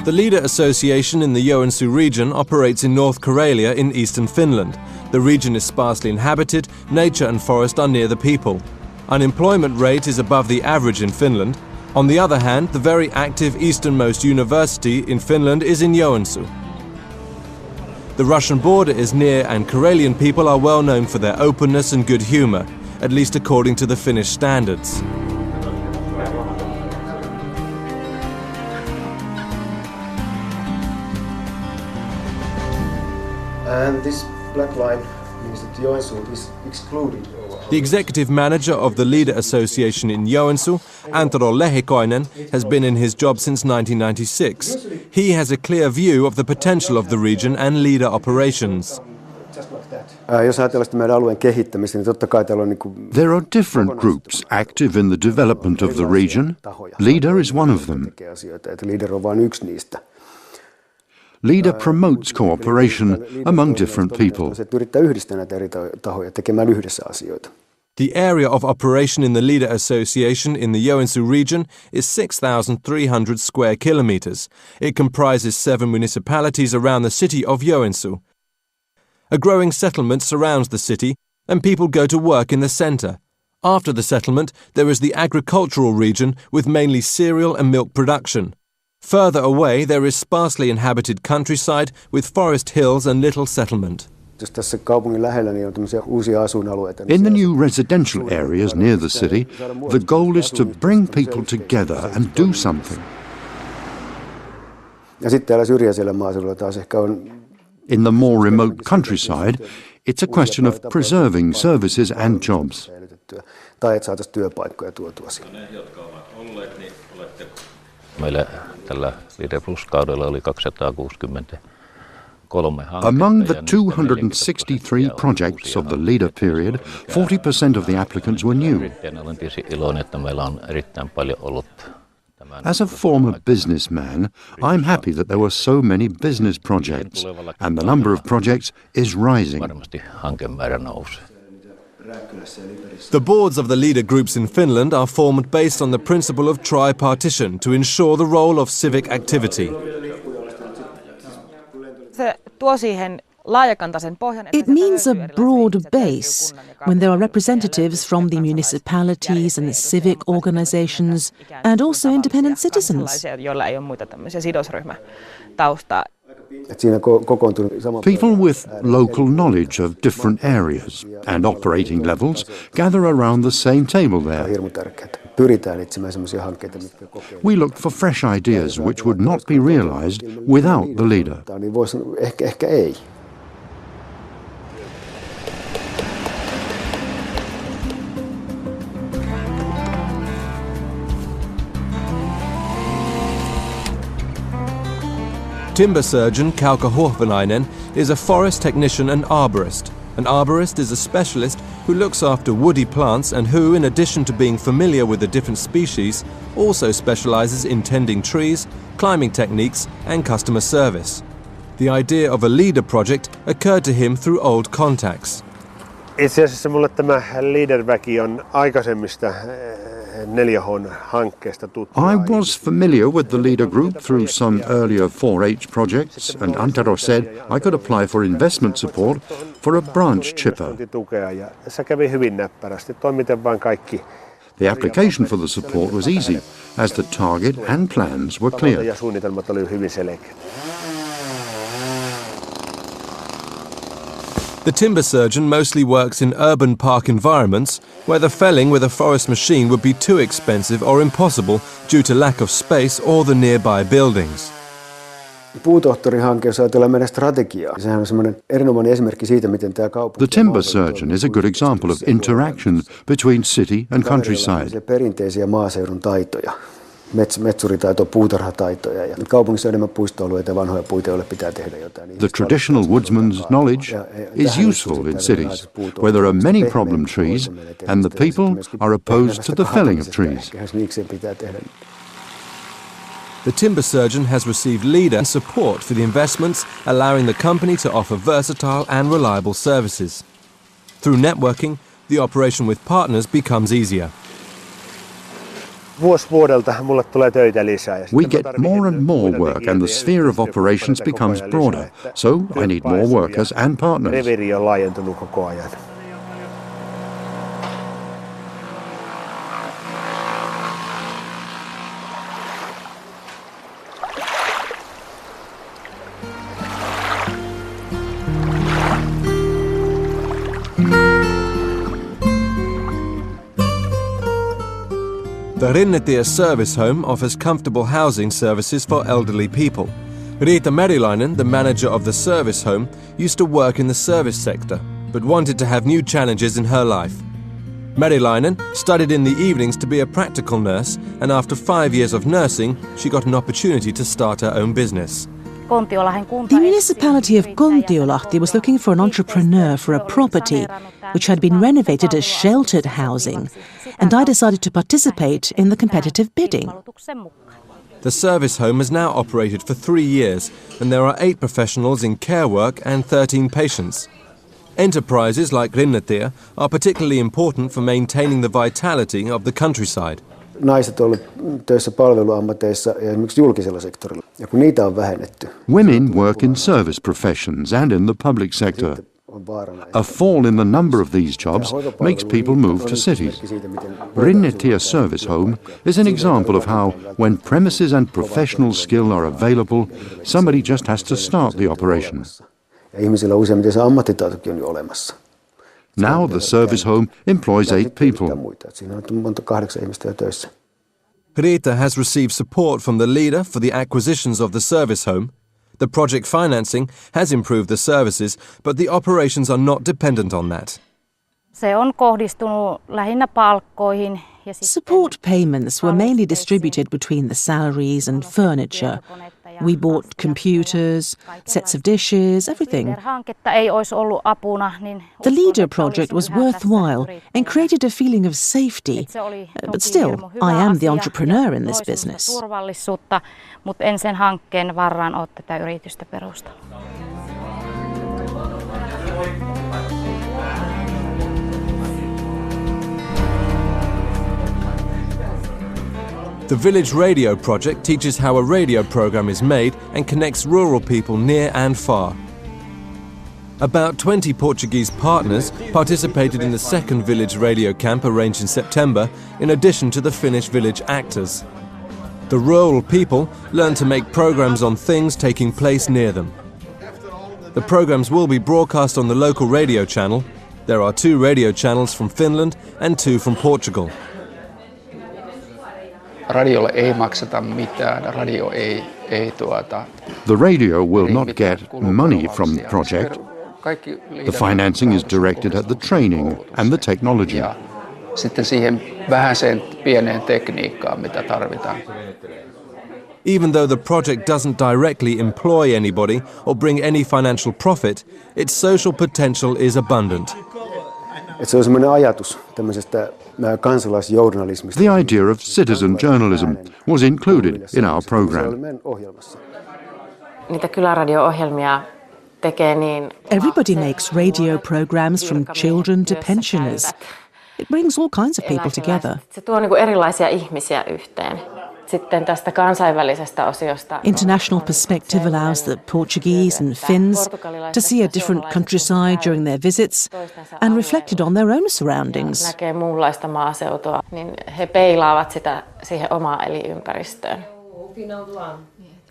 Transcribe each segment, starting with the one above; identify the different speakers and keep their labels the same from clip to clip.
Speaker 1: The Leader Association in the Joensuu region operates in North Karelia in eastern Finland. The region is sparsely inhabited, nature and forest are near the people. Unemployment rate is above the average in Finland. On the other hand, the very active easternmost university in Finland is in Joensuu. The Russian border is near and Karelian people are well known for their openness and good humour, at least according to the Finnish standards.
Speaker 2: And this black line means that Joensuu is excluded.
Speaker 1: The executive manager of the Leader Association in Joensuu, Antero Lehikoinen, has been in his job since 1996. He has a clear view of the potential of the region and Leader operations.
Speaker 3: There are different groups active in the development of the region. Leader is one of them. Leader promotes cooperation among different people.
Speaker 1: The area of operation in the Leader Association in the Joensuu region is 6,300 square kilometers. It comprises 7 municipalities around the city of Joensuu. A growing settlement surrounds the city and people go to work in the center. After the settlement, there is the agricultural region with mainly cereal and milk production. Further away, there is sparsely inhabited countryside with forest hills and little settlement.
Speaker 3: In the new residential areas near the city, the goal is to bring people together and do something. In the more remote countryside, it's a question of preserving services and jobs. Among the 263 projects of the Leader period, 40% of the applicants were new. As a former businessman, I'm happy that there were so many business projects, and the number of projects is rising.
Speaker 1: The boards of the Leader groups in Finland are formed based on the principle of tripartition to ensure the role of civic activity.
Speaker 4: It means a broad base when there are representatives from the municipalities and the civic organizations and also independent citizens.
Speaker 3: People with local knowledge of different areas and operating levels gather around the same table there. We look for fresh ideas which would not be realized without the Leader.
Speaker 1: Timber surgeon Kauka Huohvanainen is a forest technician and arborist. An arborist is a specialist who looks after woody plants and who, in addition to being familiar with the different species, also specializes in tending trees, climbing techniques and customer service. The idea of a Leader project occurred to him through old contacts.
Speaker 2: Itse asiassa mulle tämä Leader-väki on aikaisemmista 4H-hankkeesta tuttu.
Speaker 3: I was familiar with the Leader group through some earlier 4H projects, and Antero said I could apply for investment support for a branch chipper.
Speaker 2: Se kävi hyvin näppärästi. Toimitin vain kaikki.
Speaker 3: The application for the support was easy, as the target and plans were clear.
Speaker 2: Ja suunnitelmat oli hyvin selkeät.
Speaker 1: The timber surgeon mostly works in urban park environments where the felling with a forest machine would be too expensive or impossible due to lack of space or the nearby buildings.
Speaker 2: Puutohtorihanke, jos ajatellaan meidän strategiaa, sehän on semmoinen erinomainen esimerkki siitä, miten tämä kaupunki...
Speaker 3: The timber surgeon is a good example of interaction between city and countryside.
Speaker 2: Perinteisiä maaseudun taitoja, metsuritaitoja, puutarhataitoja, ja kaupungissa on enemmän puistoalueita ja vanhoja puita, joille pitää tehdä jotain.
Speaker 3: The traditional woodsman's knowledge is useful in cities, where there are many problem trees and the people are opposed to the felling of trees.
Speaker 1: The timber surgeon has received Leader support for the investments, allowing the company to offer versatile and reliable services. Through networking, the operation with partners becomes easier.
Speaker 3: We get more and more work and the sphere of operations becomes broader, so I need more workers and partners.
Speaker 1: The Rinnetie service home offers comfortable housing services for elderly people. Riitta Merilainen, the manager of the service home, used to work in the service sector, but wanted to have new challenges in her life. Merilainen studied in the evenings to be a practical nurse, and after 5 years of nursing, she got an opportunity to start her own business.
Speaker 4: The municipality of Kontiolahti was looking for an entrepreneur for a property which had been renovated as sheltered housing, and I decided to participate in the competitive bidding.
Speaker 1: The service home has now operated for 3 years, and there are 8 professionals in care work and 13 patients. Enterprises like Rinnetie are particularly important for maintaining the vitality of the countryside.
Speaker 2: Naiset ovat töissä palveluammateissa ja esimerkiksi julkisella sektorilla. Ja kun niitä on vähennetty.
Speaker 3: Women work in service professions and in the public sector. A fall in the number of these jobs makes people move to cities. Rinnetie service home is an example of how, when premises and professional skill are available, somebody just has to start the operation.
Speaker 2: Ja ihmisillä useimmiten se ammattitaitokin on jo olemassa.
Speaker 3: Now the service home employs 8 people.
Speaker 2: Siinä on monta 8 ihmistä jo töissä.
Speaker 1: Riitta has received support from the leader for the acquisitions of the service home. The project financing has improved the services, but the operations are not dependent on that.
Speaker 5: Se on kohdistunut lähinnä palkkoihin.
Speaker 4: Support payments were mainly distributed between the salaries and furniture. We bought computers, sets of dishes, everything. The LEADER project was worthwhile and created a feeling of safety. But still, I am the entrepreneur in this business.
Speaker 5: Mutta en sen hankkeen varaan ole tätä yritystä perustanut.
Speaker 1: The Village Radio project teaches how a radio program is made and connects rural people near and far. About 20 Portuguese partners participated in the second Village Radio camp arranged in September, in addition to the Finnish village actors. The rural people learn to make programs on things taking place near them. The programs will be broadcast on the local radio channel. There are 2 radio channels from Finland and 2 from Portugal.
Speaker 6: Radiolle ei makseta mitään,
Speaker 3: The radio will not get money from the project. The financing is directed at the training and the technology.
Speaker 6: Ja sitten siihen vähäiseen pieneen tekniikkaan, mitä tarvitaan.
Speaker 1: Even though the project doesn't directly employ anybody or bring any financial profit, its social potential is abundant.
Speaker 2: Se on semmoinen ajatus tämmöisestä kansalaisjournalismista.
Speaker 3: The idea of citizen journalism was included in our program.
Speaker 7: Niitä kyläradio-ohjelmia tekee niin.
Speaker 4: Everybody makes radio programs from children to pensioners. It brings all kinds of people together.
Speaker 7: Se tuo niinku erilaisia ihmisiä yhteen. Sitten tästä kansainvälisestä osiosta.
Speaker 4: International perspective allows the Portuguese and Finns to see a different countryside during their visits and reflected on their own surroundings.
Speaker 7: Näkee muunlaista maaseutua, niin he peilaavat sitä siihen omaan elinympäristöön.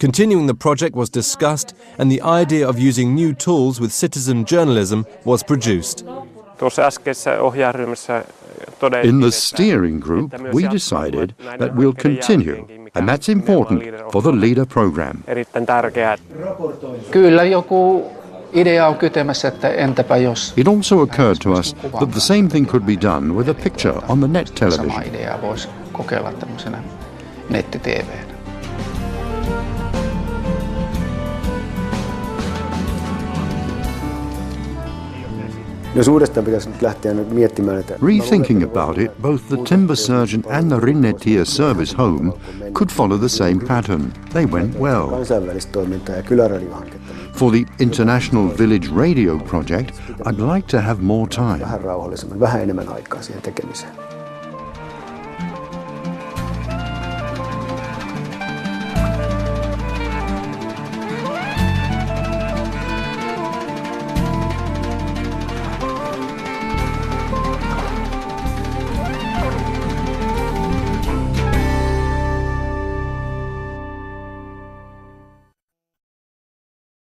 Speaker 1: Continuing the project was discussed and the idea of using new tools with citizen journalism was produced.
Speaker 3: In the steering group, we decided that we'll continue, and that's important for the LEADER program.
Speaker 6: Kyllä joku idea on kytemässä, että entäpä jos.
Speaker 3: It also occurred to us that the same thing could be done with a picture on the net television.
Speaker 6: Sama idea voisi kokeilla tämmöisenä netti-TV:nä.
Speaker 3: Rethinking about it, both the timber surgeon and the Rinnetie service home could follow the same pattern. They went well. For the International Village Radio project, I'd like to have more time.